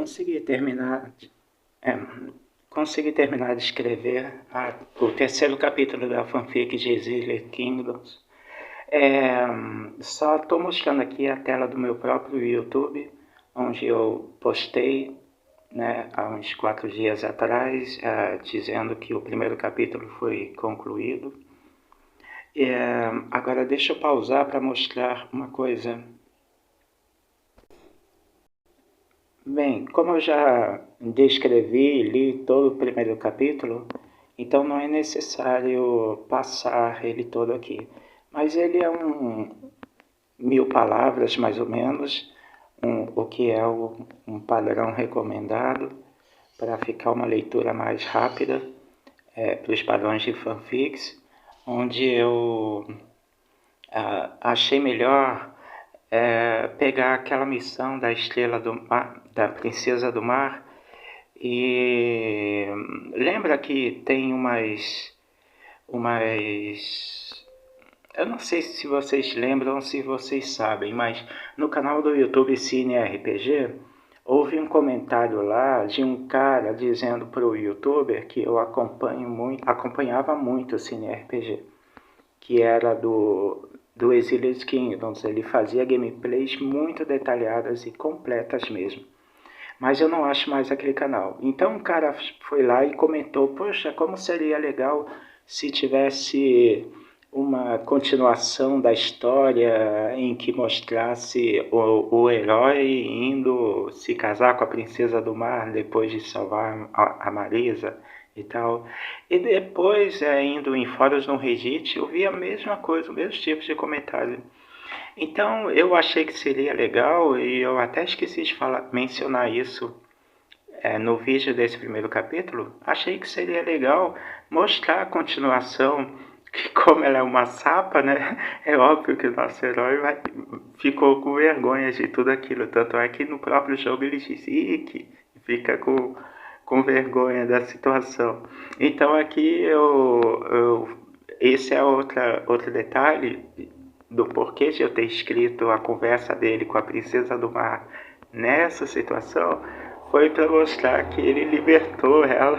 consegui terminar, é, consegui terminar de escrever o terceiro capítulo da fanfic de Exiled Kingdoms. Só estou mostrando aqui a tela do meu próprio YouTube, onde eu postei, né, há uns 4 dias atrás, dizendo que o primeiro capítulo foi concluído. Agora deixa eu pausar para mostrar uma coisa. Bem, como eu já descrevi e li todo o primeiro capítulo, então não é necessário passar ele todo aqui. Mas ele é 1000 palavras, mais ou menos, o que é um padrão recomendado para ficar uma leitura mais rápida para os padrões de fanfics, onde eu achei melhor pegar aquela missão da Estrela do Mar, da Princesa do Mar, e lembra que tem umas eu não sei se vocês lembram ou se vocês sabem, mas no canal do YouTube Cine RPG houve um comentário lá de um cara dizendo para o youtuber que eu acompanhava muito o Cine RPG, que era do Exiled Kingdoms. Ele fazia gameplays muito detalhadas e completas mesmo. Mas eu não acho mais aquele canal. Então o cara foi lá e comentou: poxa, como seria legal se tivesse uma continuação da história em que mostrasse o herói indo se casar com a Princesa do Mar depois de salvar a Marisa e tal. E depois, indo em fóruns no Reddit, eu vi a mesma coisa, o mesmo tipo de comentário. Então eu achei que seria legal, e eu até esqueci de mencionar isso no vídeo desse primeiro capítulo. Achei que seria legal mostrar a continuação, que como ela é uma sapa, né, é óbvio que o nosso herói ficou com vergonha de tudo aquilo. Tanto é que no próprio jogo ele disse que fica com vergonha da situação. Então aqui esse é outro detalhe do porquê de eu ter escrito a conversa dele com a Princesa do Mar nessa situação, foi para mostrar que ele libertou ela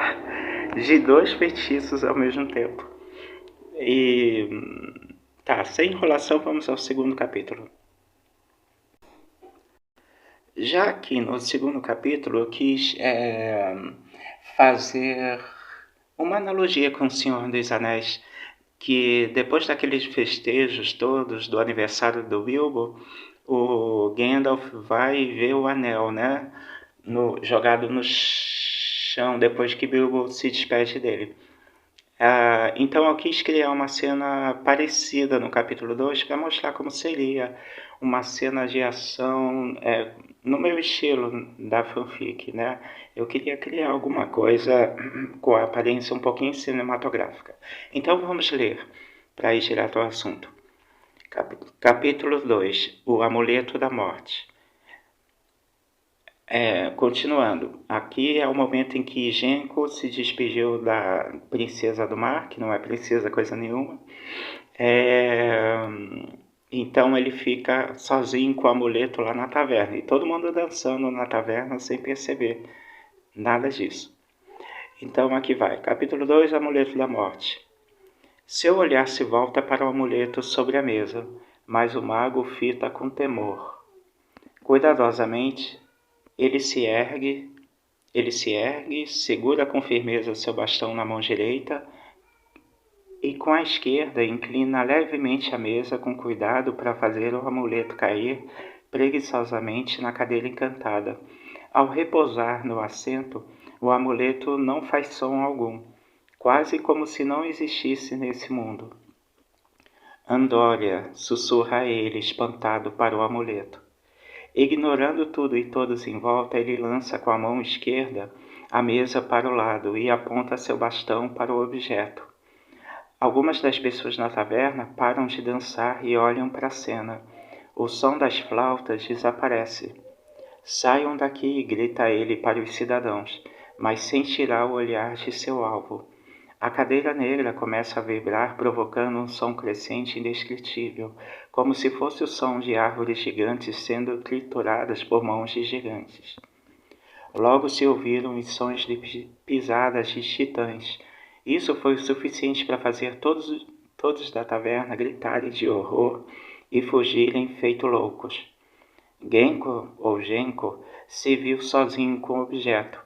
de 2 feitiços ao mesmo tempo. E tá, sem enrolação, vamos ao segundo capítulo. Já aqui no segundo capítulo eu quis fazer uma analogia com o Senhor dos Anéis, que depois daqueles festejos todos do aniversário do Bilbo, o Gandalf vai ver o anel, né, jogado no chão depois que Bilbo se despede dele. Então eu quis criar uma cena parecida no capítulo 2 para mostrar como seria uma cena de ação no meu estilo da fanfic, né? Eu queria criar alguma coisa com a aparência um pouquinho cinematográfica. Então vamos ler, para ir direto ao assunto. Capítulo 2, o Amuleto da Morte. Continuando, aqui é o momento em que Genko se despediu da Princesa do Mar, que não é princesa coisa nenhuma. Então ele fica sozinho com o amuleto lá na taverna, e todo mundo dançando na taverna sem perceber nada disso. Então aqui vai, capítulo 2, Amuleto da Morte. Seu olhar se volta para o amuleto sobre a mesa, mas o mago fita com temor. Cuidadosamente, ele se ergue, segura com firmeza seu bastão na mão direita e com a esquerda inclina levemente a mesa com cuidado para fazer o amuleto cair preguiçosamente na cadeira encantada. Ao repousar no assento, o amuleto não faz som algum, quase como se não existisse nesse mundo. Andória, sussurra ele, espantado para o amuleto. Ignorando tudo e todos em volta, ele lança com a mão esquerda a mesa para o lado e aponta seu bastão para o objeto. Algumas das pessoas na taverna param de dançar e olham para a cena. O som das flautas desaparece. Saiam daqui, grita ele para os cidadãos, mas sem tirar o olhar de seu alvo. A cadeira negra começa a vibrar, provocando um som crescente e indescritível, como se fosse o som de árvores gigantes sendo trituradas por mãos de gigantes. Logo se ouviram os sons de pisadas de titãs. Isso foi o suficiente para fazer todos da taverna gritarem de horror e fugirem feito loucos. Genko se viu sozinho com o objeto.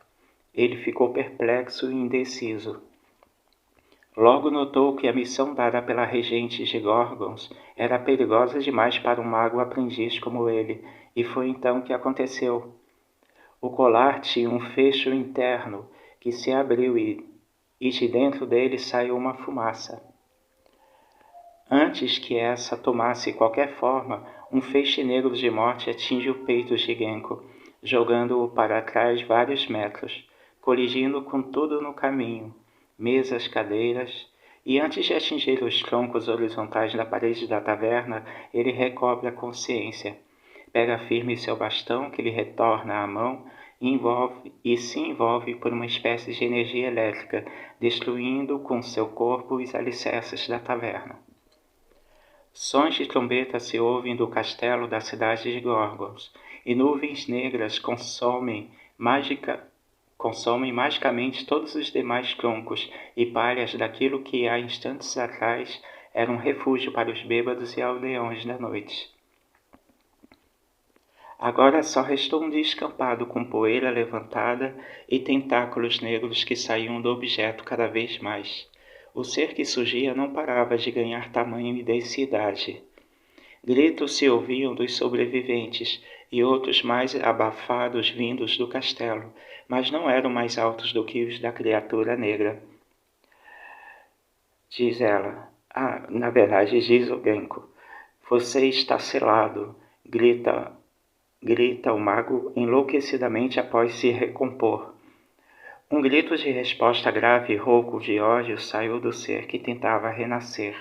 Ele ficou perplexo e indeciso. Logo notou que a missão dada pela regente de Gorgons era perigosa demais para um mago aprendiz como ele, e foi então que aconteceu. O colar tinha um fecho interno que se abriu e de dentro dele saiu uma fumaça. Antes que essa tomasse qualquer forma, um feixe negro de morte atinge o peito de Genko, jogando-o para trás vários metros, colidindo com tudo no caminho, mesas, cadeiras, e antes de atingir os troncos horizontais da parede da taverna, ele recobre a consciência. Pega firme seu bastão, que lhe retorna à mão, e se envolve por uma espécie de energia elétrica, destruindo com seu corpo os alicerces da taverna. Sons de trombeta se ouvem do castelo da cidade de Gorgons, e nuvens negras consomem magicamente todos os demais troncos e palhas daquilo que há instantes atrás era um refúgio para os bêbados e aldeões da noite. Agora só restou um descampado com poeira levantada e tentáculos negros que saíam do objeto cada vez mais. O ser que surgia não parava de ganhar tamanho e densidade. Gritos se ouviam dos sobreviventes e outros mais abafados vindos do castelo, mas não eram mais altos do que os da criatura negra. Diz ela. Na verdade, diz o Genko. Você está selado, grita o mago enlouquecidamente após se recompor. Um grito de resposta grave e rouco de ódio saiu do ser que tentava renascer.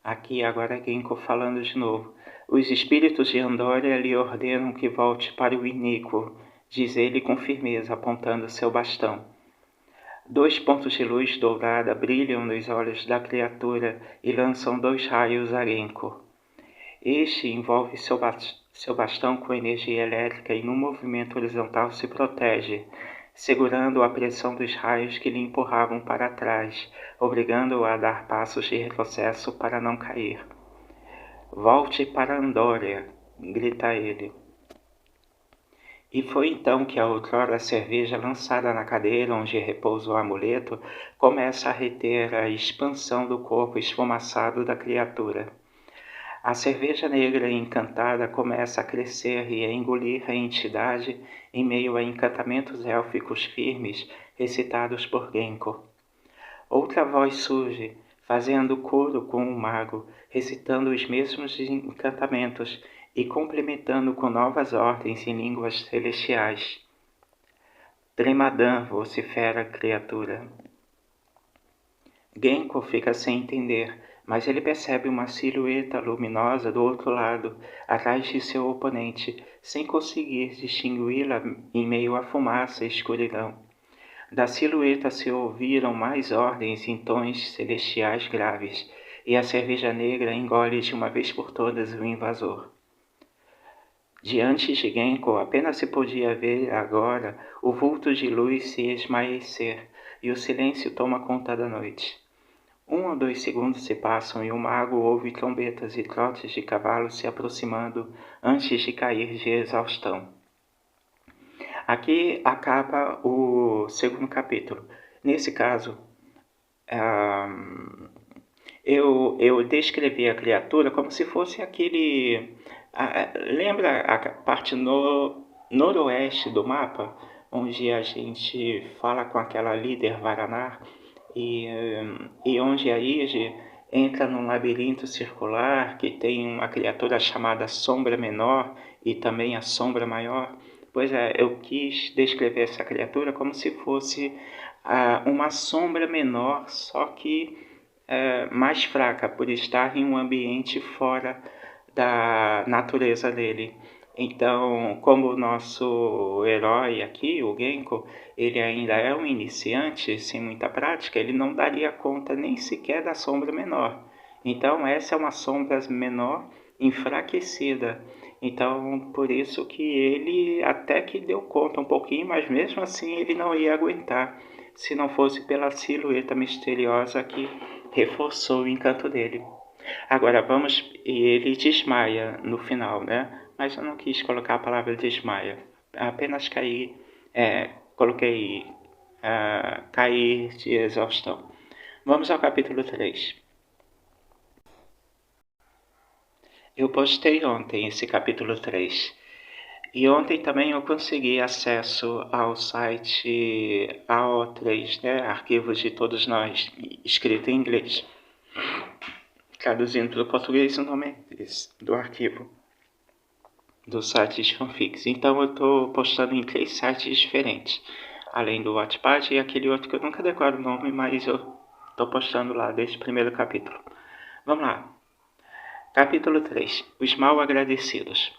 Aqui agora Genko falando de novo. Os espíritos de Andória lhe ordenam que volte para o iníquo, diz ele com firmeza, apontando seu bastão. 2 pontos de luz dourada brilham nos olhos da criatura e lançam 2 raios a Genko. Este envolve seu bastão com energia elétrica e num movimento horizontal se protege, segurando a pressão dos raios que lhe empurravam para trás, obrigando-o a dar passos de retrocesso para não cair. Volte para Andória, grita ele. E foi então que a outrora cerveja lançada na cadeira onde repousa o amuleto começa a reter a expansão do corpo esfumaçado da criatura. A cerveja negra e encantada começa a crescer e a engolir a entidade em meio a encantamentos élficos firmes recitados por Genko. Outra voz surge, fazendo coro com o mago, recitando os mesmos encantamentos e complementando com novas ordens em línguas celestiais. Tremadã, vocifera a criatura. Genko fica sem entender, mas ele percebe uma silhueta luminosa do outro lado, atrás de seu oponente, sem conseguir distingui-la em meio à fumaça e escuridão. Da silhueta se ouviram mais ordens em tons celestiais graves, e a cerveja negra engole de uma vez por todas o invasor. Diante de Genko apenas se podia ver agora o vulto de luz se esmaecer, e o silêncio toma conta da noite. 1 ou 2 segundos se passam e o mago ouve trombetas e trotes de cavalos se aproximando antes de cair de exaustão. Aqui acaba o 2º capítulo. Nesse caso, eu descrevi a criatura como se fosse aquele... lembra a parte noroeste do mapa, onde a gente fala com aquela líder Varanar? E onde a Ige entra num labirinto circular que tem uma criatura chamada Sombra Menor e também a Sombra Maior. Pois é, eu quis descrever essa criatura como se fosse uma sombra menor, só que mais fraca, por estar em um ambiente fora da natureza dele. Então, como o nosso herói aqui, o Genko, ele ainda é um iniciante, sem muita prática, ele não daria conta nem sequer da sombra menor. Então, essa é uma sombra menor enfraquecida. Então, por isso que ele até que deu conta um pouquinho, mas mesmo assim ele não ia aguentar, se não fosse pela silhueta misteriosa que reforçou o encanto dele. Agora vamos, e ele desmaia no final, né? Mas eu não quis colocar a palavra desmaia, apenas cair, coloquei cair de exaustão. Vamos ao capítulo 3. Eu postei ontem esse capítulo 3. E ontem também eu consegui acesso ao site AO3, né? Arquivos de Todos Nós, escrito em inglês. Traduzindo para o português o nome do arquivo, do site de fanfics. Então eu estou postando em 3 sites diferentes. Além do Wattpad e aquele outro que eu nunca decoro o nome, mas eu estou postando lá desde o primeiro capítulo. Vamos lá. Capítulo 3. Os Mal Agradecidos.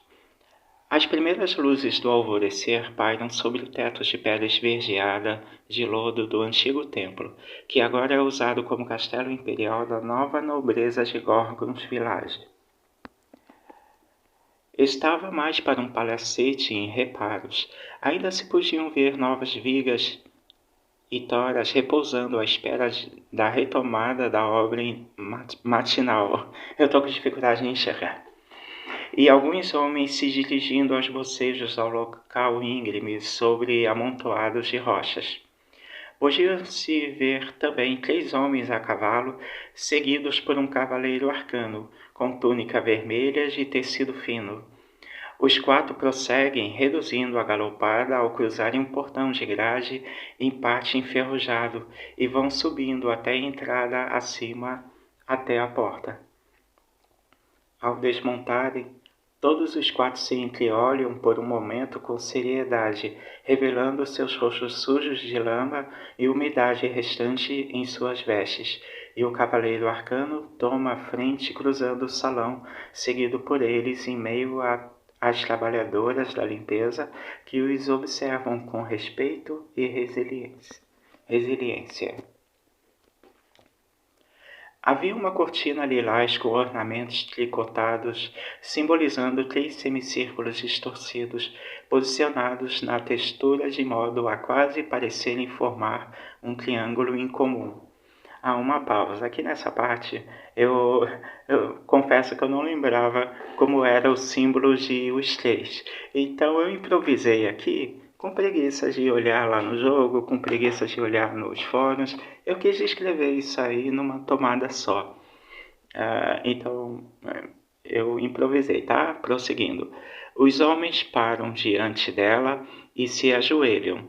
As primeiras luzes do alvorecer pairam sobre o teto de pedra esverdeada de lodo do antigo templo, que agora é usado como castelo imperial da nova nobreza de Gorgons Village. Estava mais para um palacete em reparos. Ainda se podiam ver novas vigas e toras repousando à espera da retomada da obra matinal. Eu estou com dificuldade em enxergar. E alguns homens se dirigindo aos bocejos ao local íngreme sobre amontoados de rochas. Podiam-se ver também 3 homens a cavalo, seguidos por um cavaleiro arcano, com túnica vermelha de tecido fino. Os 4 prosseguem, reduzindo a galopada ao cruzarem um portão de grade em parte enferrujado, e vão subindo até a entrada acima, até a porta. Ao desmontarem, todos os 4 se entreolham por um momento com seriedade, revelando seus rostos sujos de lama e umidade restante em suas vestes, e o cavaleiro arcano toma a frente cruzando o salão, seguido por eles em meio às trabalhadoras da limpeza, que os observam com respeito e resiliência. Havia uma cortina lilás com ornamentos tricotados, simbolizando 3 semicírculos distorcidos, posicionados na textura de modo a quase parecerem formar um triângulo incomum. Há uma pausa. Aqui nessa parte, eu confesso que eu não lembrava como era o símbolo de os 3. Então eu improvisei aqui, com preguiça de olhar lá no jogo, com preguiça de olhar nos fóruns. Eu quis escrever isso aí numa tomada só. Então, eu improvisei, tá? Prosseguindo. Os homens param diante dela e se ajoelham.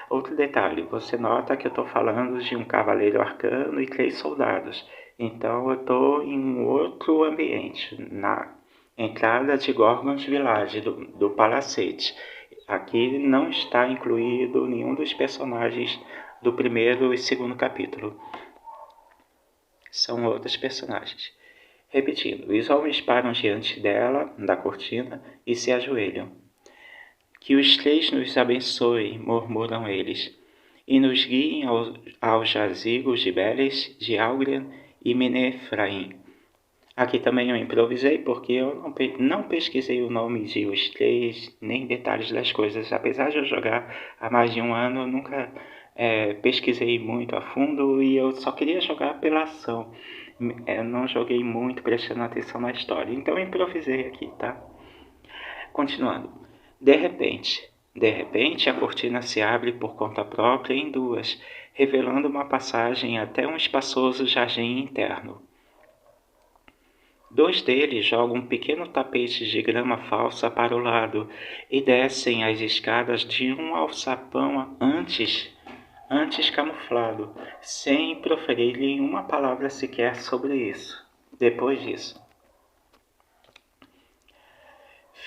Outro detalhe, você nota que eu estou falando de um cavaleiro arcano e 3 soldados. Então eu estou em um outro ambiente, na entrada de Gorgons Village, do palacete. Aqui não está incluído nenhum dos personagens do primeiro e segundo capítulo. São outros personagens. Repetindo, os homens param diante dela, da cortina, e se ajoelham. Que os 3 nos abençoem, murmuram eles, e nos guiem aos jazigos de Beles, de Algren e Menefraim. Aqui também eu improvisei porque eu não pesquisei o nome de os 3, nem detalhes das coisas. Apesar de eu jogar há mais de um ano, eu nunca pesquisei muito a fundo e eu só queria jogar pela ação. Eu não joguei muito prestando atenção na história, então eu improvisei aqui, tá? Continuando. De repente, a cortina se abre por conta própria em 2, revelando uma passagem até um espaçoso jardim interno. 2 deles jogam um pequeno tapete de grama falsa para o lado e descem as escadas de um alçapão antes camuflado, sem proferir uma palavra sequer sobre isso. Depois disso.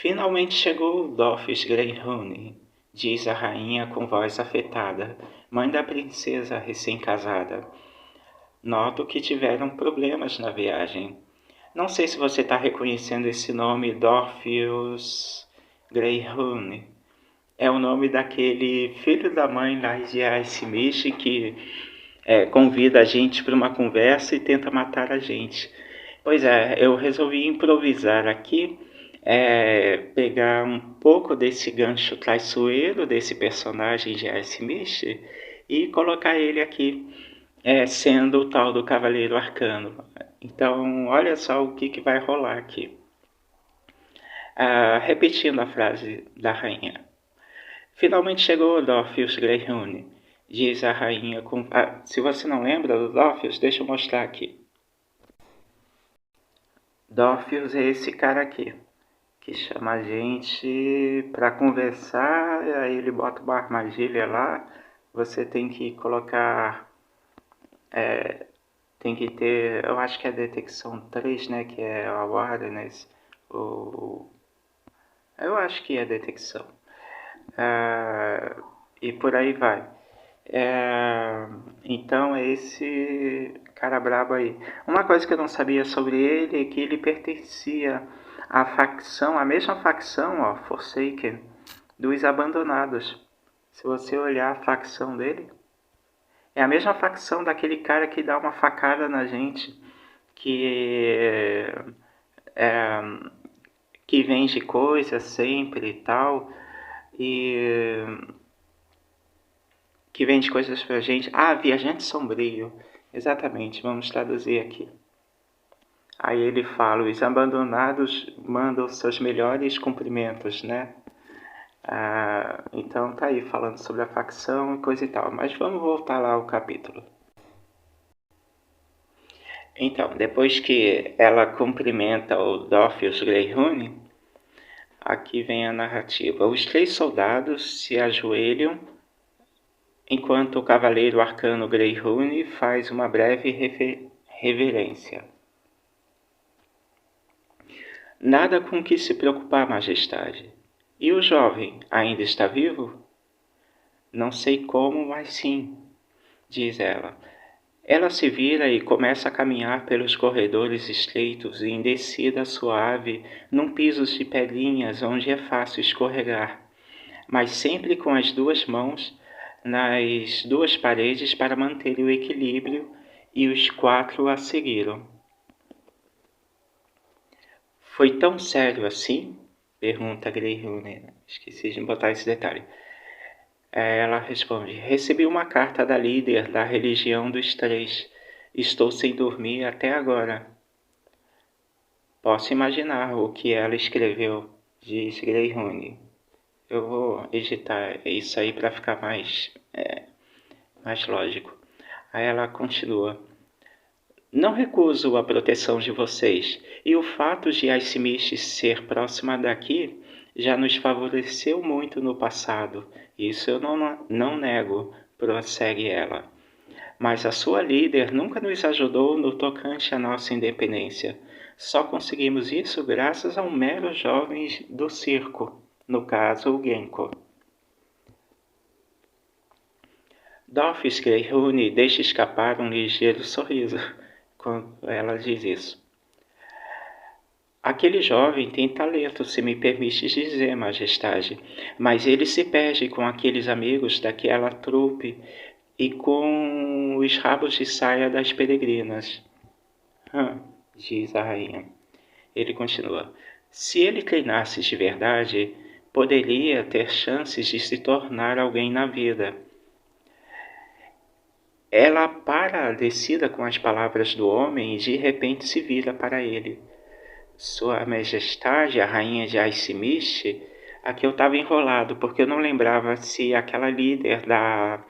Finalmente chegou Dolphus Greyhound, diz a rainha com voz afetada, mãe da princesa recém-casada. Noto que tiveram problemas na viagem. Não sei se você está reconhecendo esse nome, Dolphus Greyhound. É o nome daquele filho da mãe lá de Ice Mish que convida a gente para uma conversa e tenta matar a gente. Pois é, eu resolvi improvisar aqui pegar um pouco desse gancho traiçoeiro desse personagem de Ice Mist e colocar ele aqui, sendo o tal do Cavaleiro Arcano. Então, olha só o que vai rolar aqui. Repetindo a frase da rainha. Finalmente chegou Odorfius Greyhound, diz a rainha. Se você não lembra do Odorfius, deixa eu mostrar aqui. Odorfius é esse cara aqui, que chama a gente para conversar, aí ele bota uma armadilha lá, você tem que colocar, tem que ter, eu acho que é a detecção 3, né, que é a awareness, eu acho que é a detecção, e por aí vai. Então é esse cara brabo aí. Uma coisa que eu não sabia sobre ele é que ele pertencia à facção, a mesma facção, ó, Forsaken, dos Abandonados. Se você olhar a facção dele, é a mesma facção daquele cara que dá uma facada na gente, que é, que vende coisas sempre e tal, e que vende coisas pra gente. Viajante Sombrio. Exatamente, vamos traduzir aqui. Aí ele fala, os abandonados mandam seus melhores cumprimentos, né? Então tá aí falando sobre a facção e coisa e tal. Mas vamos voltar lá ao capítulo. Então, depois que ela cumprimenta o Doffius Greyhound, aqui vem a narrativa. Os 3 soldados se ajoelham enquanto o cavaleiro arcano Greyhound faz uma breve reverência. Nada com que se preocupar, majestade. E o jovem ainda está vivo? Não sei como, mas sim, diz ela. Ela se vira e começa a caminhar pelos corredores estreitos em descida suave, num piso de pedrinhas onde é fácil escorregar, mas sempre com as 2 mãos nas 2 paredes para manter o equilíbrio, e os 4 a seguiram. Foi tão sério assim? Pergunta Greyhound. Esqueci de botar esse detalhe. Ela responde: recebi uma carta da líder da religião dos 3. Estou sem dormir até agora. Posso imaginar o que ela escreveu, diz Greyhound. Eu vou editar isso aí para ficar mais lógico. Aí ela continua: não recuso a proteção de vocês, e o fato de Ice Mist ser próxima daqui já nos favoreceu muito no passado. Isso eu não nego, prossegue ela. Mas a sua líder nunca nos ajudou no tocante à nossa independência. Só conseguimos isso graças a um mero jovem do circo, no caso o Genko. Dolphus Greyhound deixa escapar um ligeiro sorriso quando ela diz isso. Aquele jovem tem talento, se me permite dizer, majestade, mas ele se perde com aqueles amigos daquela trupe e com os rabos de saia das peregrinas. Diz a rainha. Ele continua. Se ele treinasse de verdade, poderia ter chances de se tornar alguém na vida. Ela para a descida com as palavras do homem e de repente se vira para ele. Sua Majestade, a rainha de Ice Mist, aqui eu estava enrolado, porque eu não lembrava se aquela líder da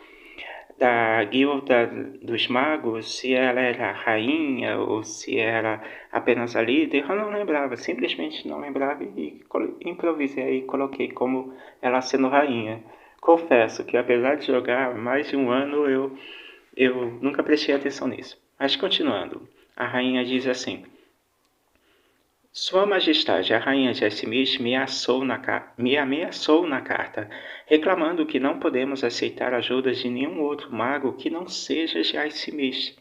guilda dos magos, se ela era a rainha ou se era apenas a líder, eu não lembrava, simplesmente não lembrava e improvisei e coloquei como ela sendo rainha. Confesso que apesar de jogar mais de um ano, eu nunca prestei atenção nisso. Mas continuando, a rainha diz assim: Sua Majestade, a rainha de Smith me ameaçou na carta, reclamando que não podemos aceitar ajuda de nenhum outro mago que não seja de Smith.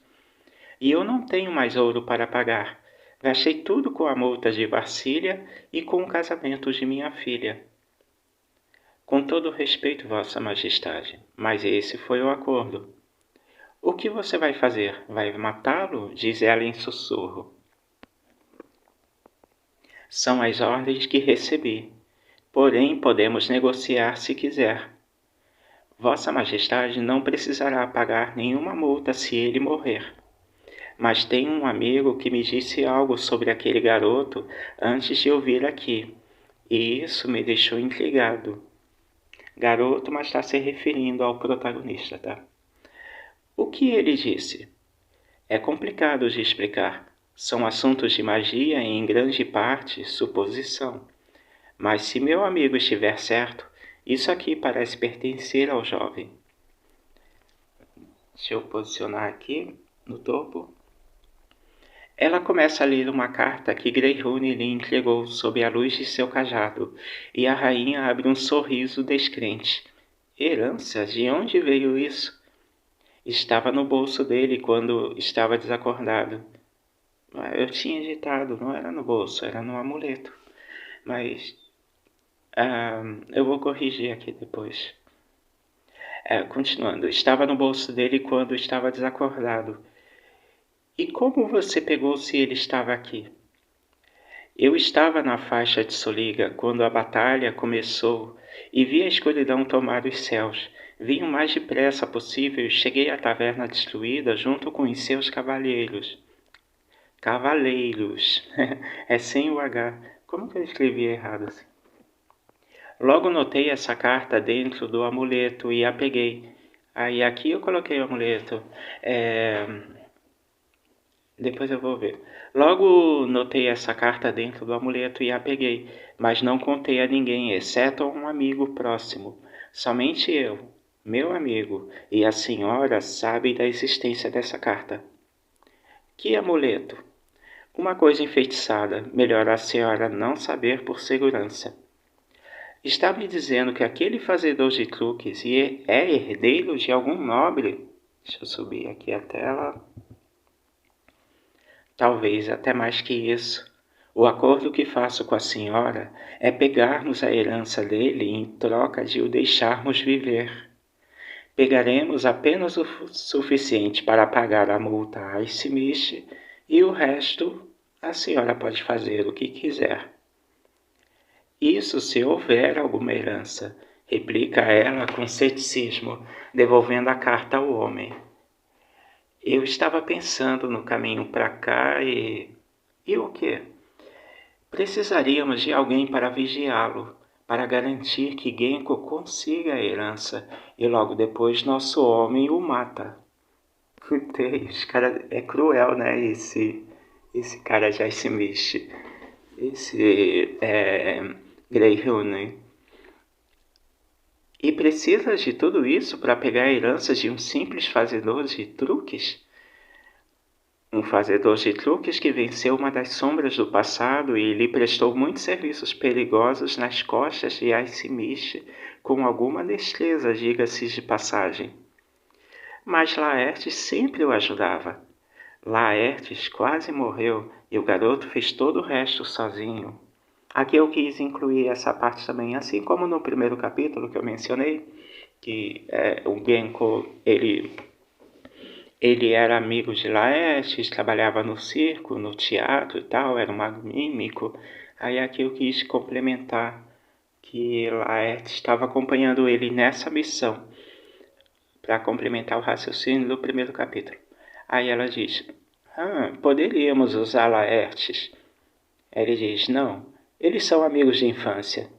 E eu não tenho mais ouro para pagar. Gastei tudo com a multa de Varsília e com o casamento de minha filha. Com todo respeito, Vossa Majestade, mas esse foi o acordo. O que você vai fazer? Vai matá-lo? Diz ela em sussurro. São as ordens que recebi. Porém, podemos negociar se quiser. Vossa Majestade não precisará pagar nenhuma multa se ele morrer. Mas tem um amigo que me disse algo sobre aquele garoto antes de eu vir aqui, e isso me deixou intrigado. Garoto, mas está se referindo ao protagonista, tá? O que ele disse? É complicado de explicar. São assuntos de magia e, em grande parte, suposição. Mas se meu amigo estiver certo, isso aqui parece pertencer ao jovem. Deixa eu posicionar aqui no topo. Ela começa a ler uma carta que Greyhound lhe entregou sob a luz de seu cajado, e a rainha abre um sorriso descrente. Herança? De onde veio isso? Estava no bolso dele quando estava desacordado. Eu tinha ditado, não era no bolso, era no amuleto. Mas eu vou corrigir aqui depois. Continuando, estava no bolso dele quando estava desacordado. E como você pegou se ele estava aqui? Eu estava na faixa de Soliga quando a batalha começou e vi a escuridão tomar os céus. Vim o mais depressa possível e cheguei à taverna destruída junto com os seus cavaleiros. Cavaleiros. É sem o H. Como que eu escrevi errado assim? Logo notei essa carta dentro do amuleto e a peguei. Aí aqui eu coloquei o amuleto. Depois eu vou ver. Logo notei essa carta dentro do amuleto e a peguei, mas não contei a ninguém, exceto a um amigo próximo. Somente eu, meu amigo, e a senhora sabem da existência dessa carta. Que amuleto? Uma coisa enfeitiçada, melhor a senhora não saber por segurança. Está me dizendo que aquele fazedor de truques é herdeiro de algum nobre? Deixa eu subir aqui a tela. Talvez até mais que isso. O acordo que faço com a senhora é pegarmos a herança dele em troca de o deixarmos viver. Pegaremos apenas o suficiente para pagar a multa a Icemiche e o resto a senhora pode fazer o que quiser. Isso se houver alguma herança, replica ela com ceticismo, devolvendo a carta ao homem. Eu estava pensando no caminho para cá e... E o quê? Precisaríamos de alguém para vigiá-lo, para garantir que Genko consiga a herança e logo depois nosso homem o mata. Esse cara é cruel, né? Esse cara já se mexe. Esse Greyhound. E precisa de tudo isso para pegar a herança de um simples fazedor de truques? Um fazedor de truques que venceu uma das sombras do passado e lhe prestou muitos serviços perigosos nas costas de Icemiche, com alguma destreza, diga-se de passagem. Mas Laertes sempre o ajudava. Laertes quase morreu e o garoto fez todo o resto sozinho. Aqui eu quis incluir essa parte também, assim como no primeiro capítulo que eu mencionei, que o Genko, ele era amigo de Laertes, trabalhava no circo, no teatro e tal, era um mago mímico. Aí aqui eu quis complementar que Laertes estava acompanhando ele nessa missão, para complementar o raciocínio do primeiro capítulo. Aí ela diz, poderíamos usar Laertes. Ele diz, não, eles são amigos de infância.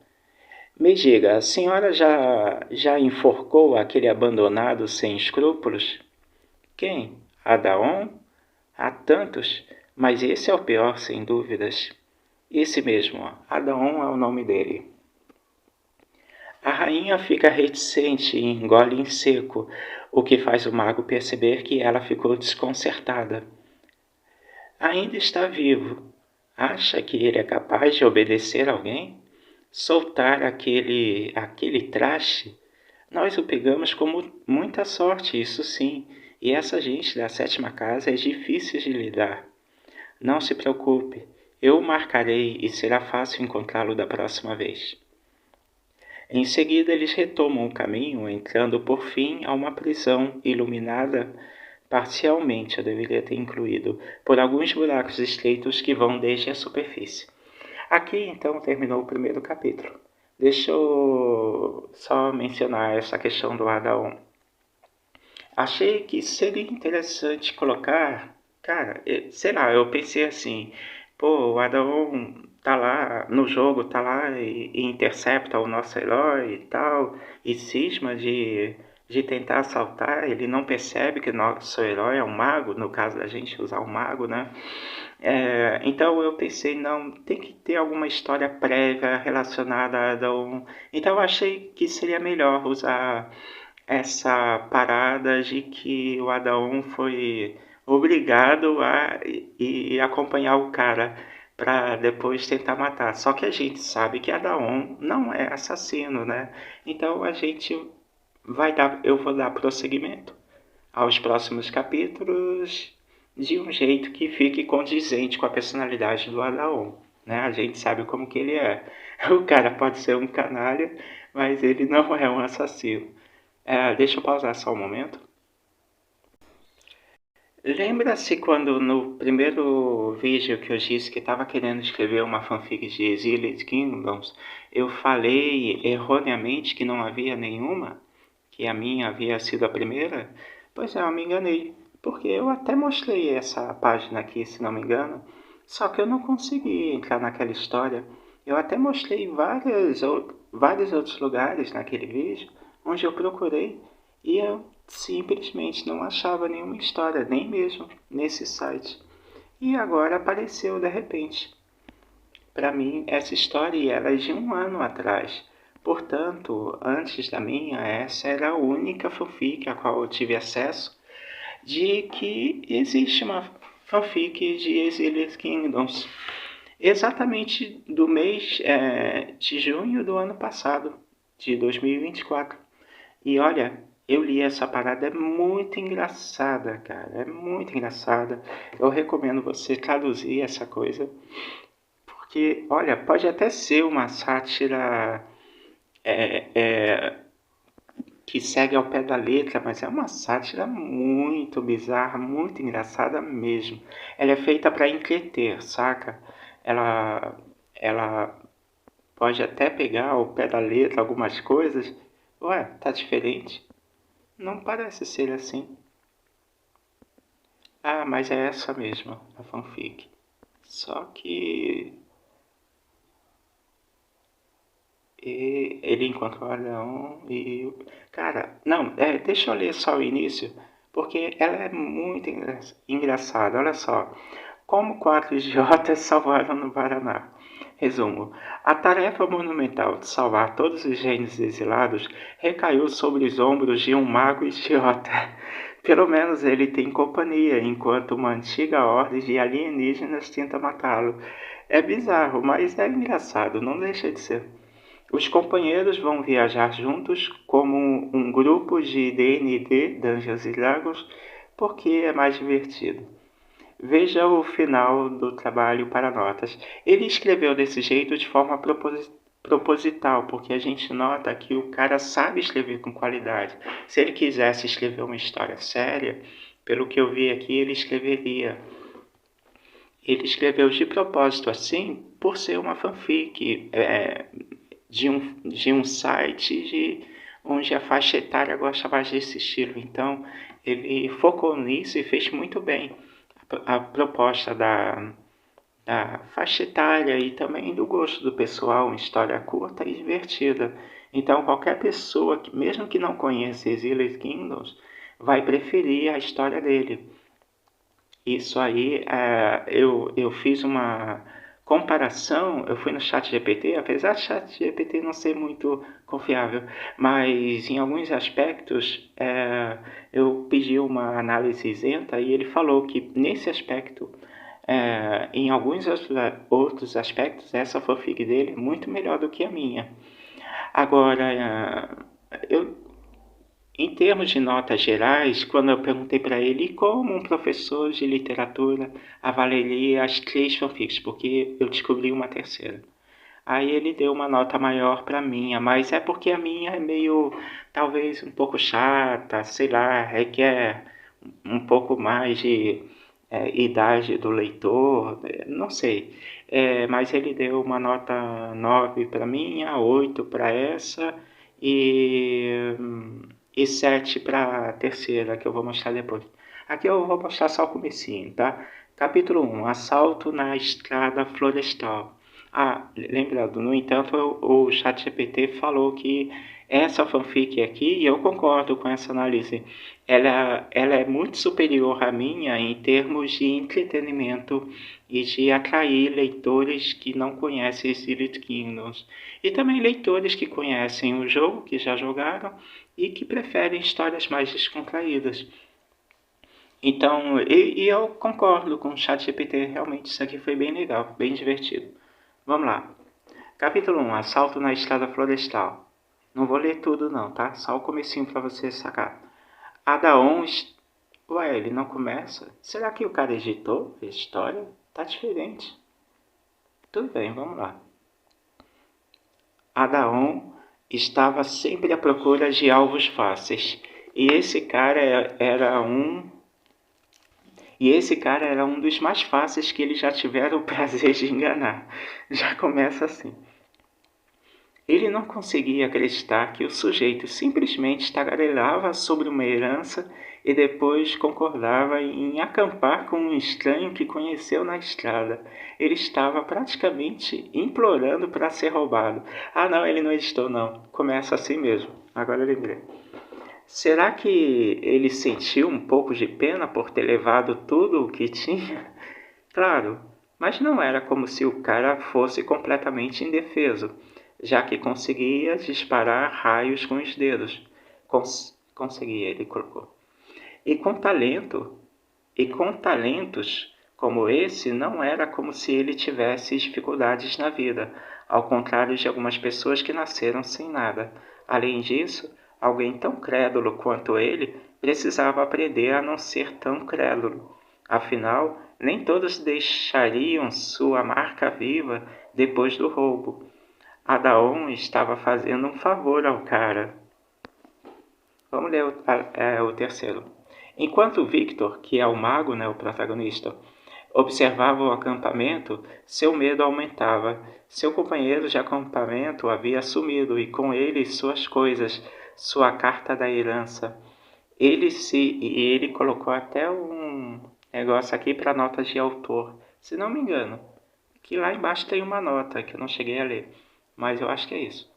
Me diga, a senhora já enforcou aquele abandonado sem escrúpulos? Quem? Adaon? Há tantos, mas esse é o pior, sem dúvidas. Esse mesmo, Adaon é o nome dele. A rainha fica reticente e engole em seco, o que faz o mago perceber que ela ficou desconcertada. Ainda está vivo. Acha que ele é capaz de obedecer alguém? Soltar aquele traste? Nós o pegamos com muita sorte, isso sim, e essa gente da sétima casa é difícil de lidar. Não se preocupe, eu o marcarei e será fácil encontrá-lo da próxima vez. Em seguida, eles retomam o caminho, entrando por fim a uma prisão iluminada parcialmente, eu deveria ter incluído, por alguns buracos estreitos que vão desde a superfície. Aqui então terminou o primeiro capítulo. Deixa eu só mencionar essa questão do Adão. Achei que seria interessante colocar, cara, sei lá, eu pensei assim, pô, o Adão tá lá no jogo, tá lá e intercepta o nosso herói e tal, e cisma de tentar assaltar, ele não percebe que nosso herói é um mago, no caso da gente usar um mago, né? Então eu pensei, não, tem que ter alguma história prévia relacionada a Adão. Então eu achei que seria melhor usar essa parada de que o Adão foi obrigado a e acompanhar o cara para depois tentar matar. Só que a gente sabe que Adão não é assassino, né? Então a gente eu vou dar prosseguimento aos próximos capítulos de um jeito que fique condizente com a personalidade do Adão, né? A gente sabe como que ele é. O cara pode ser um canalha, mas ele não é um assassino. Deixa eu pausar só um momento. Lembra-se quando no primeiro vídeo que eu disse que estava querendo escrever uma fanfic de Exiled Kingdoms, eu falei erroneamente que não havia nenhuma? Que a minha havia sido a primeira? Pois é, eu me enganei, porque eu até mostrei essa página aqui, se não me engano, só que eu não consegui entrar naquela história. Eu até mostrei vários outros lugares naquele vídeo, onde eu procurei, e eu simplesmente não achava nenhuma história, nem mesmo nesse site. E agora apareceu de repente. Para mim, essa história era de um ano atrás. Portanto, antes da minha, essa era a única fanfic a qual eu tive acesso de que existe uma fanfic de Exiled Kingdoms. Exatamente do mês de junho do ano passado, de 2024. E olha, eu li essa parada, é muito engraçada, cara, é muito engraçada. Eu recomendo você traduzir essa coisa, porque, olha, pode até ser uma sátira é, é, que segue ao pé da letra, mas é uma sátira muito bizarra, muito engraçada mesmo. Ela é feita para entreter, saca? Ela pode até pegar ao pé da letra algumas coisas. Ué, tá diferente? Não parece ser assim. Ah, mas é essa mesmo, a fanfic. Só que ele encontra o Adão e. Cara, não, deixa eu ler só o início, porque ela é muito engraçada. Olha só. Como quatro idiotas salvaram no Paraná. Resumo: a tarefa monumental de salvar todos os gênios exilados recaiu sobre os ombros de um mago idiota. Pelo menos ele tem companhia, enquanto uma antiga ordem de alienígenas tenta matá-lo. É bizarro, mas é engraçado, não deixa de ser. Os companheiros vão viajar juntos como um grupo de D&D, Dungeons e Dragons, porque é mais divertido. Veja o final do trabalho para notas. Ele escreveu desse jeito de forma proposital, porque a gente nota que o cara sabe escrever com qualidade. Se ele quisesse escrever uma história séria, pelo que eu vi aqui, ele escreveria. Ele escreveu de propósito assim, por ser uma fanfic de um site onde a faixa etária gosta mais desse estilo. Então, ele focou nisso e fez muito bem a proposta da faixa etária e também do gosto do pessoal, uma história curta e divertida. Então, qualquer pessoa, mesmo que não conheça Exiled Kingdoms, vai preferir a história dele. Isso aí, eu fiz uma comparação, eu fui no chat GPT, apesar do chat GPT não ser muito confiável, mas em alguns aspectos eu pedi uma análise isenta e ele falou que nesse aspecto, em alguns outros aspectos, essa fanfic dele é muito melhor do que a minha. Agora, eu em termos de notas gerais, quando eu perguntei para ele como um professor de literatura avaliaria as três fanfics, porque eu descobri uma terceira. Aí ele deu uma nota maior para a minha, mas é porque a minha é meio, talvez um pouco chata, sei lá, requer um pouco mais de idade do leitor, não sei. mas ele deu uma nota 9 para mim, a 8 para essa e, e 7 para a terceira, que eu vou mostrar depois. Aqui eu vou mostrar só o comecinho, tá? Capítulo 1, Assalto na Estrada Florestal. Lembrando, no entanto, o ChatGPT falou que essa fanfic aqui, e eu concordo com essa análise, ela é muito superior à minha em termos de entretenimento e de atrair leitores que não conhecem Spirit Kingdoms. E também leitores que conhecem o jogo, que já jogaram, e que preferem histórias mais descontraídas. Então, eu concordo com o ChatGPT, realmente isso aqui foi bem legal, bem divertido. Vamos lá. Capítulo 1, Assalto na Estrada Florestal. Não vou ler tudo não, tá? Só o comecinho para você sacar. Adaon... Ué, ele não começa? Será que o cara editou a história? Tá diferente. Tudo bem, vamos lá. Adaon estava sempre à procura de alvos fáceis. E esse cara era um dos mais fáceis que eles já tiveram o prazer de enganar. Já começa assim. Ele não conseguia acreditar que o sujeito simplesmente tagarelava sobre uma herança e depois concordava em acampar com um estranho que conheceu na estrada. Ele estava praticamente implorando para ser roubado. Ah, não, ele não editou, não. Começa assim mesmo. Agora eu lembrei. Será que ele sentiu um pouco de pena por ter levado tudo o que tinha? Claro, mas não era como se o cara fosse completamente indefeso, já que conseguia disparar raios com os dedos. Conseguia, ele colocou. E com talento, e com talentos como esse, não era como se ele tivesse dificuldades na vida, ao contrário de algumas pessoas que nasceram sem nada. Além disso, alguém tão crédulo quanto ele precisava aprender a não ser tão crédulo. Afinal, nem todos deixariam sua marca viva depois do roubo. Adaon estava fazendo um favor ao cara. Vamos ler o terceiro. Enquanto Victor, que é o mago, né, o protagonista, observava o acampamento, seu medo aumentava. Seu companheiro de acampamento havia sumido e com ele suas coisas, sua carta da herança. Ele colocou até um negócio aqui para notas de autor, se não me engano, que lá embaixo tem uma nota que eu não cheguei a ler, mas eu acho que é isso.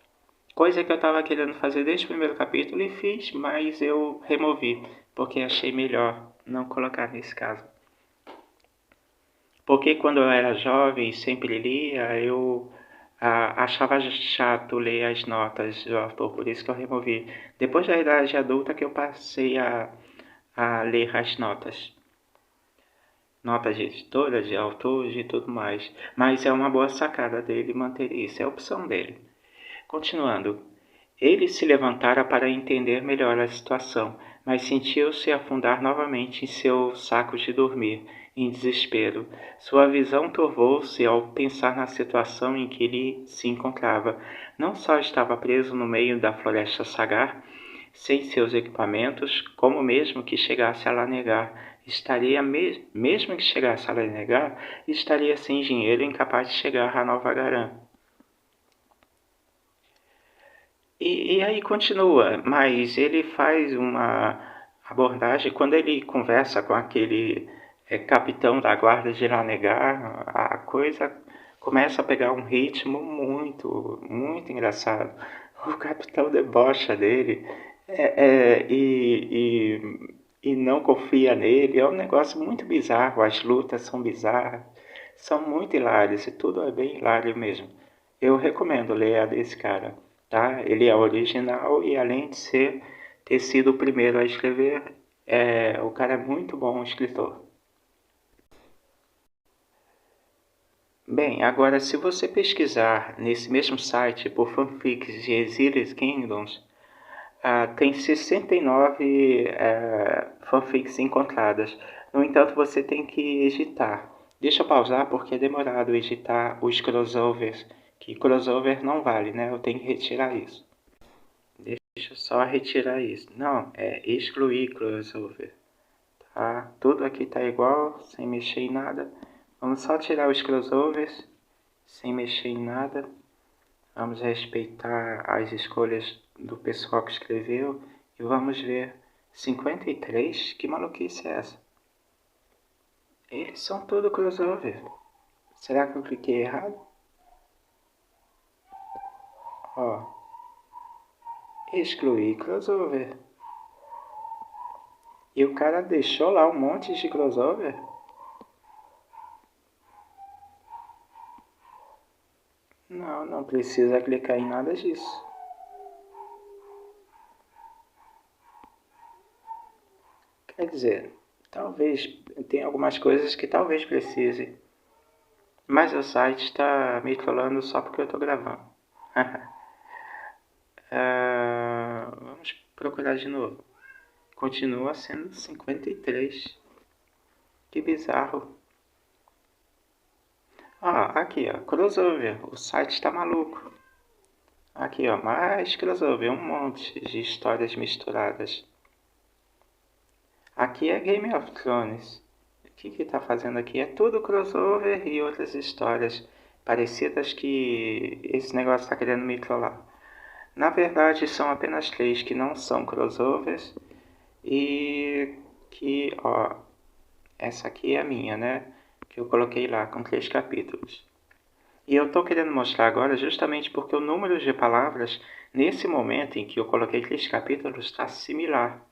Coisa que eu estava querendo fazer desde o primeiro capítulo e fiz, mas eu removi, porque achei melhor não colocar nesse caso. Porque quando eu era jovem e sempre lia, eu achava chato ler as notas do autor, por isso que eu removi. Depois da idade adulta que eu passei a ler as notas. Notas de editora, de autores e tudo mais. Mas é uma boa sacada dele manter isso, é a opção dele. Continuando. Ele se levantara para entender melhor a situação, mas sentiu-se afundar novamente em seu saco de dormir, em desespero. Sua visão turvou-se ao pensar na situação em que ele se encontrava. Não só estava preso no meio da floresta sagar, sem seus equipamentos, como mesmo que chegasse a Lanegar, mesmo que chegasse a Lanegar, estaria sem dinheiro e incapaz de chegar a Nova Garan. E aí continua, mas ele faz uma abordagem, quando ele conversa com aquele capitão da guarda de Lanegar, a coisa começa a pegar um ritmo muito, muito engraçado. O capitão debocha dele e não confia nele, é um negócio muito bizarro, as lutas são bizarras, são muito hilárias, e tudo é bem hilário mesmo. Eu recomendo ler a desse cara. Tá? Ele é original e além de ter sido o primeiro a escrever, o cara é muito bom escritor. Bem, agora se você pesquisar nesse mesmo site por fanfics de Exiled Kingdoms, tem 69 fanfics encontradas. No entanto, você tem que editar. Deixa eu pausar porque é demorado editar os crossovers, que crossover não vale, né? Eu tenho que retirar isso. Deixa eu só retirar isso. Não, é excluir crossover. Tá? Tudo aqui tá igual, sem mexer em nada. Vamos só tirar os crossovers sem mexer em nada. Vamos respeitar as escolhas do pessoal que escreveu e vamos ver. 53? Que maluquice é essa? Eles são tudo crossover. Será que eu cliquei errado? Ó, excluir crossover. E o cara deixou lá um monte de crossover? Não, não precisa clicar em nada disso. Quer dizer, talvez tenha algumas coisas que talvez precise. Mas o site está me falando só porque eu estou gravando. Vamos procurar de novo. Continua sendo 53. Que bizarro. Aqui ó, crossover. O site está maluco. Aqui ó, mais crossover. Um monte de histórias misturadas. Aqui é Game of Thrones. O que tá fazendo aqui? É tudo crossover e outras histórias parecidas que esse negócio tá querendo me trollar. Na verdade, são apenas 3 que não são crossovers e que, ó, essa aqui é a minha, né? Que eu coloquei lá com 3 capítulos. E eu tô querendo mostrar agora justamente porque o número de palavras nesse momento em que eu coloquei 3 capítulos está similar.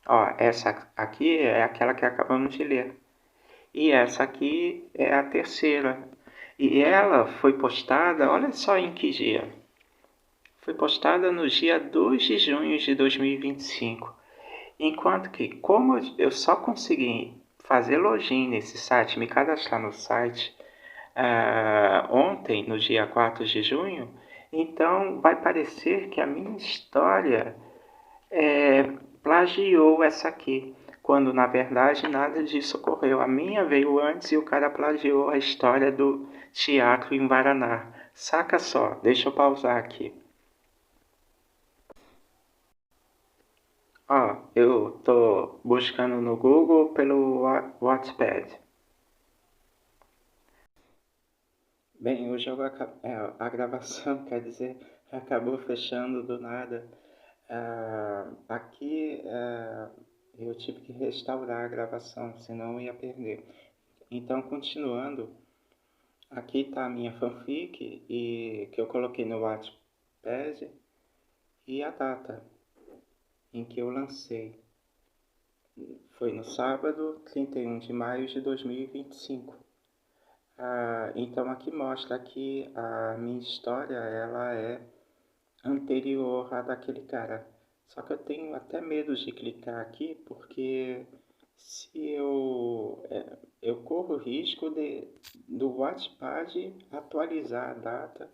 Ó, essa aqui é aquela que acabamos de ler. E essa aqui é a terceira. E ela foi postada, olha só em que dia. Foi postada no dia 2 de junho de 2025. Enquanto que, como eu só consegui fazer login nesse site, me cadastrar no site ontem, no dia 4 de junho, então vai parecer que a minha história plagiou essa aqui, quando na verdade nada disso ocorreu. A minha veio antes e o cara plagiou a história do teatro em Paraná. Saca só, deixa eu pausar aqui. Eu tô buscando no Google pelo Wattpad. Bem, o jogo a gravação, quer dizer, acabou fechando do nada. Aqui eu tive que restaurar a gravação, senão eu ia perder. Então, continuando, aqui está a minha fanfic e que eu coloquei no Wattpad e a data em que eu lancei. Foi no sábado, 31 de maio de 2025. Então aqui mostra que a minha história ela é anterior à daquele cara. Só que eu tenho até medo de clicar aqui porque se eu corro o risco do Wattpad atualizar a data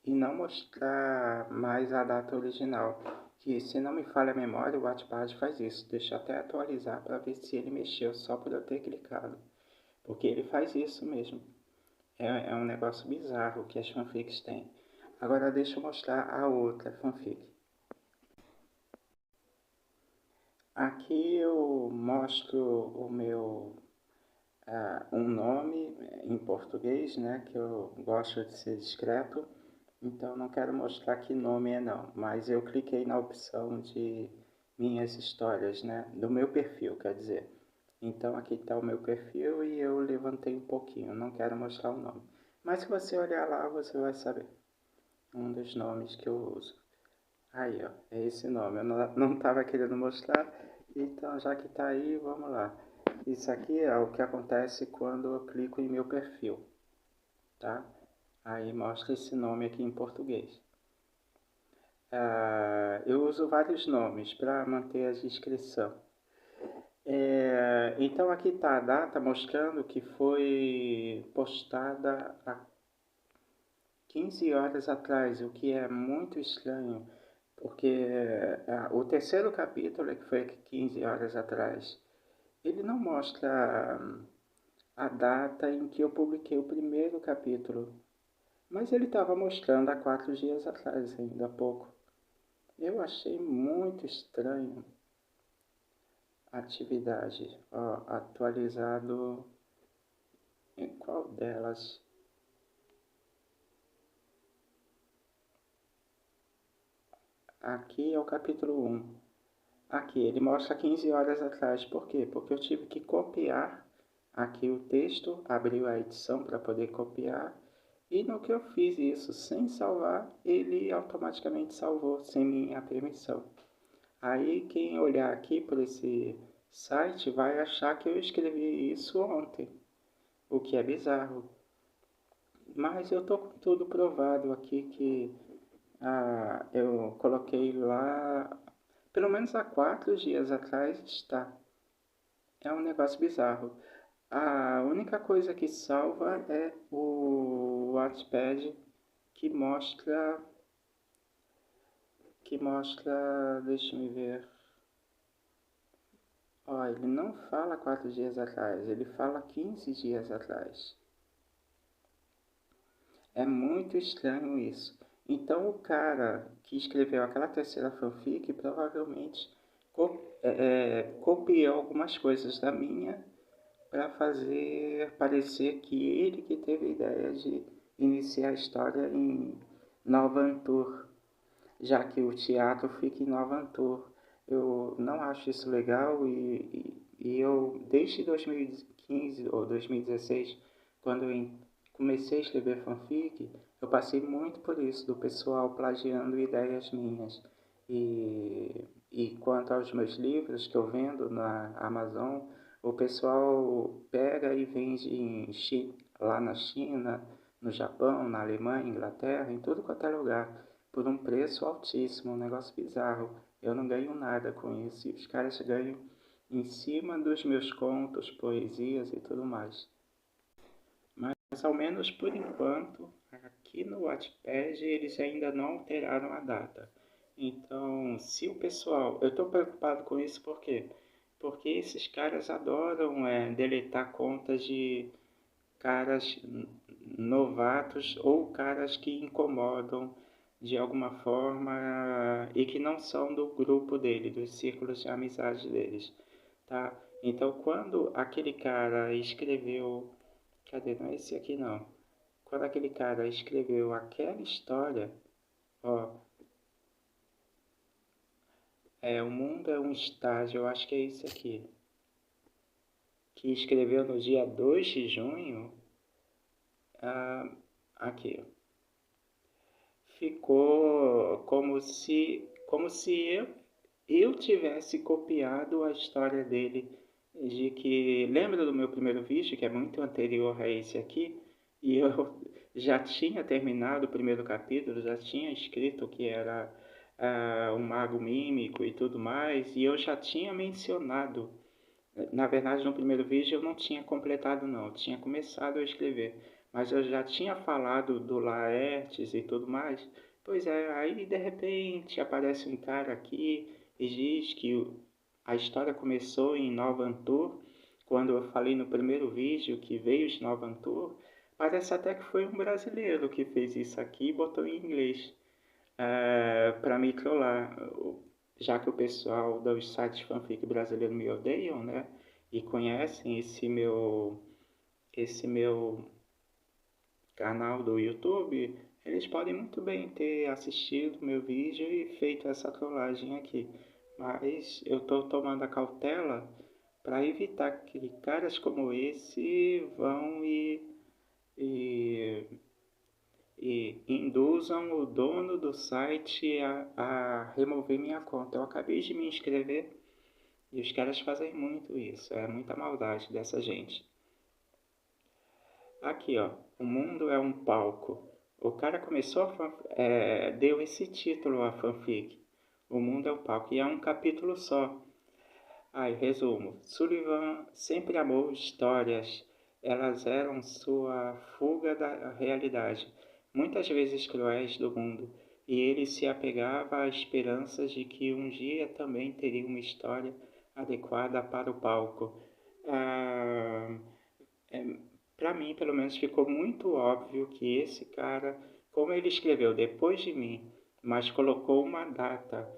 e não mostrar mais a data original. Que se não me falha a memória, o Wattpad faz isso. Deixa eu até atualizar para ver se ele mexeu só por eu ter clicado. Porque ele faz isso mesmo. É um negócio bizarro que as fanfics têm. Agora deixa eu mostrar a outra fanfic. Aqui eu mostro o meu um nome em português, né, que eu gosto de ser discreto, então não quero mostrar que nome é não, mas eu cliquei na opção de minhas histórias, né, do meu perfil, quer dizer. Então aqui está o meu perfil e eu levantei um pouquinho, não quero mostrar o nome. Mas se você olhar lá, você vai saber um dos nomes que eu uso. Aí, ó, é esse nome. Eu não estava querendo mostrar, então já que está aí, vamos lá. Isso aqui é o que acontece quando eu clico em meu perfil, tá? Aí mostra esse nome aqui em português. Eu uso vários nomes para manter a descrição. Então aqui está a data mostrando que foi postada há 15 horas atrás, o que é muito estranho, porque o terceiro capítulo, que foi 15 horas atrás, ele não mostra a data em que eu publiquei o primeiro capítulo, mas ele estava mostrando há 4 dias atrás, ainda há pouco. Eu achei muito estranho a atividade. Atualizado em qual delas? Aqui é o capítulo 1. Aqui, ele mostra 15 horas atrás. Por quê? Porque eu tive que copiar aqui o texto, abrir a edição para poder copiar. E no que eu fiz isso sem salvar, ele automaticamente salvou, sem minha permissão. Aí quem olhar aqui por esse site vai achar que eu escrevi isso ontem, o que é bizarro. Mas eu tô com tudo provado aqui que eu coloquei lá, pelo menos há 4 dias atrás está. É um negócio bizarro. A única coisa que salva é o Wattpad que mostra, deixa eu ver. Ó, ele não fala 4 dias atrás, ele fala 15 dias atrás. É muito estranho isso. Então o cara que escreveu aquela terceira fanfic provavelmente copiou algumas coisas da minha para fazer parecer que ele que teve a ideia de iniciar a história em Nova Antur, já que o teatro fica em Nova Antur. Eu não acho isso legal e eu, desde 2015 ou 2016, quando eu comecei a escrever fanfic, eu passei muito por isso, do pessoal plagiando ideias minhas. E quanto aos meus livros que eu vendo na Amazon, o pessoal pega e vende lá na China, no Japão, na Alemanha, Inglaterra, em tudo quanto é lugar, por um preço altíssimo, um negócio bizarro. Eu não ganho nada com isso e os caras ganham em cima dos meus contos, poesias e tudo mais. Mas ao menos por enquanto, aqui no Wattpad eles ainda não alteraram a data. Então, se o pessoal. Eu estou preocupado com isso por quê? Porque esses caras adoram deletar contas de caras novatos ou caras que incomodam de alguma forma e que não são do grupo dele, dos círculos de amizade deles, tá? Então, quando aquele cara escreveu, cadê? Não é esse aqui não. Quando aquele cara escreveu aquela história, ó, o mundo é um estágio, eu acho que é isso aqui, que escreveu no dia 2 de junho, aqui, ficou como se eu tivesse copiado a história dele, de que lembra do meu primeiro vídeo, que é muito anterior a esse aqui, e eu já tinha terminado o primeiro capítulo, já tinha escrito que era um mago mímico e tudo mais, e eu já tinha mencionado, na verdade no primeiro vídeo eu não tinha completado não, eu tinha começado a escrever, mas eu já tinha falado do Laertes e tudo mais. Pois é, aí de repente aparece um cara aqui e diz que a história começou em Nova Antur, quando eu falei no primeiro vídeo que veio de Nova Antur. Parece até que foi um brasileiro que fez isso aqui e botou em inglês para me trollar, já que o pessoal dos sites fanfic brasileiro me odeiam, né? E conhecem esse meu canal do YouTube, eles podem muito bem ter assistido meu vídeo e feito essa trollagem aqui. Mas eu estou tomando a cautela para evitar que caras como esse vão e, e induzam o dono do site a remover minha conta. Eu acabei de me inscrever e os caras fazem muito isso. É muita maldade dessa gente. Aqui, ó, o mundo é um palco. O cara começou deu esse título à fanfic. O mundo é um palco e é um capítulo só. Ai, resumo. Sullivan sempre amou histórias. Elas eram sua fuga da realidade, muitas vezes cruéis do mundo, e ele se apegava à esperança de que um dia também teria uma história adequada para o palco. Ah, Para mim, pelo menos, ficou muito óbvio que esse cara, como ele escreveu depois de mim, mas colocou uma data,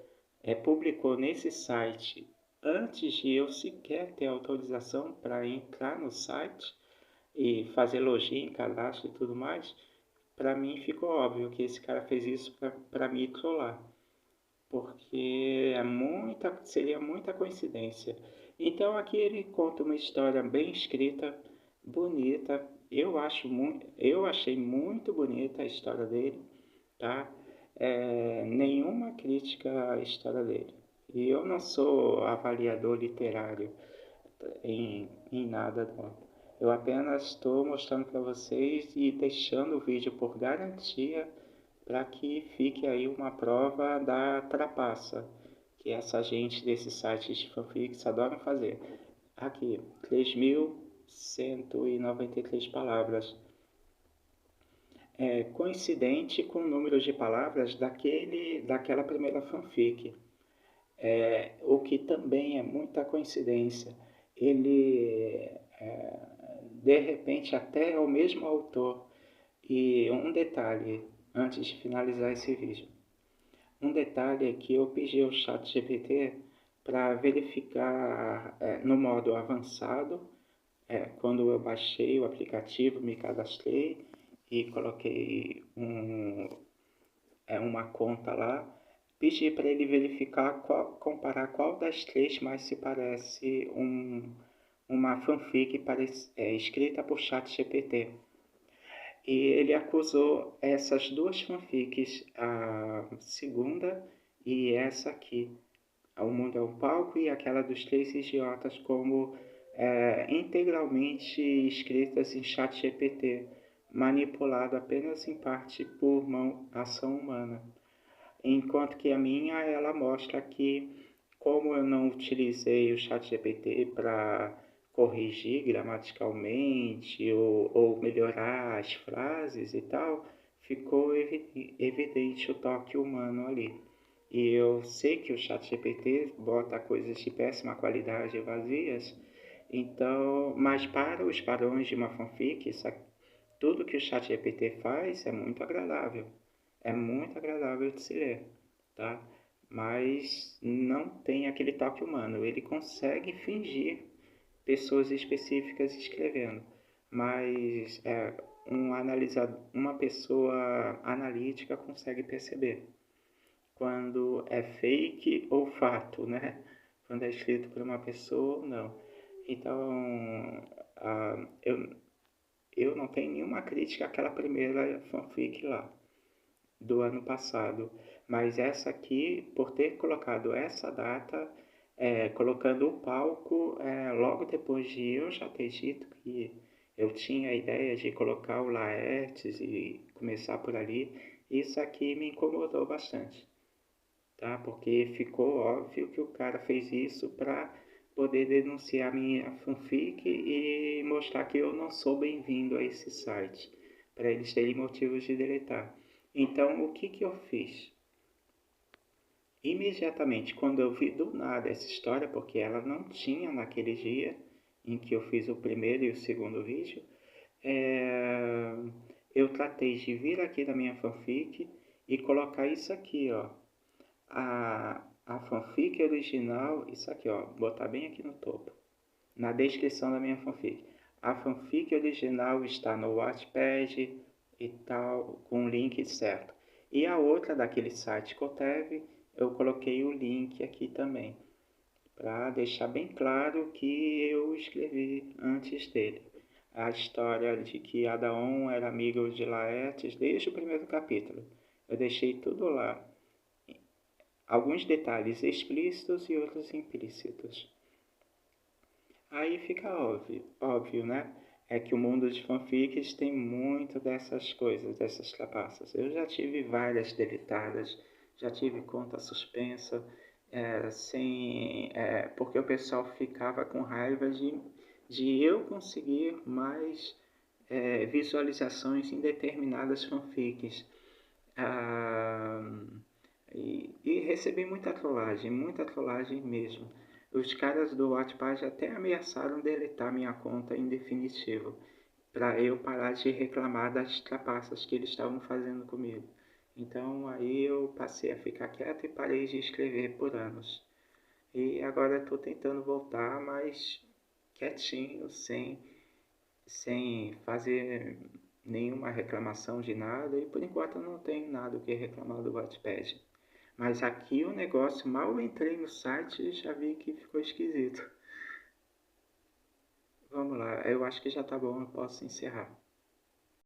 publicou nesse site antes de eu sequer ter autorização para entrar no site e fazer login, cadastro e tudo mais, para mim ficou óbvio que esse cara fez isso para me trollar. porque seria muita coincidência. Então aqui ele conta uma história bem escrita, bonita. Eu achei muito bonita a história dele, tá? Nenhuma crítica à história dele. E eu não sou avaliador literário em nada, não. Eu apenas estou mostrando para vocês e deixando o vídeo por garantia para que fique aí uma prova da trapaça que essa gente desses sites de fanfics adoram fazer. Aqui, 3.193 palavras. Coincidente com o número de palavras daquela primeira fanfic. O que também é muita coincidência. Ele, de repente, até é o mesmo autor. E um detalhe, antes de finalizar esse vídeo. Um detalhe é que eu pedi ao ChatGPT para verificar no modo avançado, quando eu baixei o aplicativo, me cadastrei e coloquei uma conta lá, pedi para ele verificar, comparar qual das três mais se parece uma fanfic escrita por ChatGPT. E ele acusou essas duas fanfics, a segunda e essa aqui, O Mundo é um Palco e aquela dos Três Idiotas, como integralmente escritas em ChatGPT, manipulado apenas em parte por ação humana. Enquanto que a minha, ela mostra que, como eu não utilizei o ChatGPT para corrigir gramaticalmente ou melhorar as frases e tal, ficou evidente o toque humano ali. E eu sei que o ChatGPT bota coisas de péssima qualidade vazias, então, mas para os padrões de uma fanfic, tudo que o ChatGPT faz é muito agradável de se ler, tá? Mas não tem aquele toque humano. Ele consegue fingir pessoas específicas escrevendo, mas uma pessoa analítica consegue perceber quando é fake ou fato, né? Quando é escrito por uma pessoa ou não. Então, eu não tenho nenhuma crítica àquela primeira fanfic lá do ano passado, mas essa aqui, por ter colocado essa data, colocando o palco logo depois de eu já ter dito que eu tinha a ideia de colocar o Laertes e começar por ali, isso aqui me incomodou bastante, tá? Porque ficou óbvio que o cara fez isso para poder denunciar minha fanfic e mostrar que eu não sou bem-vindo a esse site, para eles terem motivos de deletar. Então, o que que eu fiz? Imediatamente, quando eu vi do nada essa história, porque ela não tinha naquele dia em que eu fiz o primeiro e o segundo vídeo, eu tratei de vir aqui na minha fanfic e colocar isso aqui, ó. A fanfic original, isso aqui, ó, botar bem aqui no topo, na descrição da minha fanfic. A fanfic original está no Wattpad e tal, com o link certo. E a outra daquele site Cotev, eu coloquei o link aqui também, para deixar bem claro que eu escrevi antes dele. A história de que Adaon era amigo de Laertes desde o primeiro capítulo. Eu deixei tudo lá. Alguns detalhes explícitos e outros implícitos. Aí fica óbvio, né? É que o mundo de fanfics tem muito dessas coisas, dessas trapaças. Eu já tive várias deletadas, já tive conta suspensa, porque o pessoal ficava com raiva de eu conseguir mais visualizações em determinadas fanfics. Ah, e recebi muita trollagem mesmo. Os caras do Wattpad até ameaçaram deletar minha conta em definitivo, para eu parar de reclamar das trapaças que eles estavam fazendo comigo. Então aí eu passei a ficar quieto e parei de escrever por anos. E agora estou tentando voltar, mas quietinho, sem fazer nenhuma reclamação de nada. E por enquanto eu não tenho nada o que reclamar do Wattpad. Mas aqui o negócio, mal eu entrei no site e já vi que ficou esquisito. Vamos lá, eu acho que já tá bom, eu posso encerrar.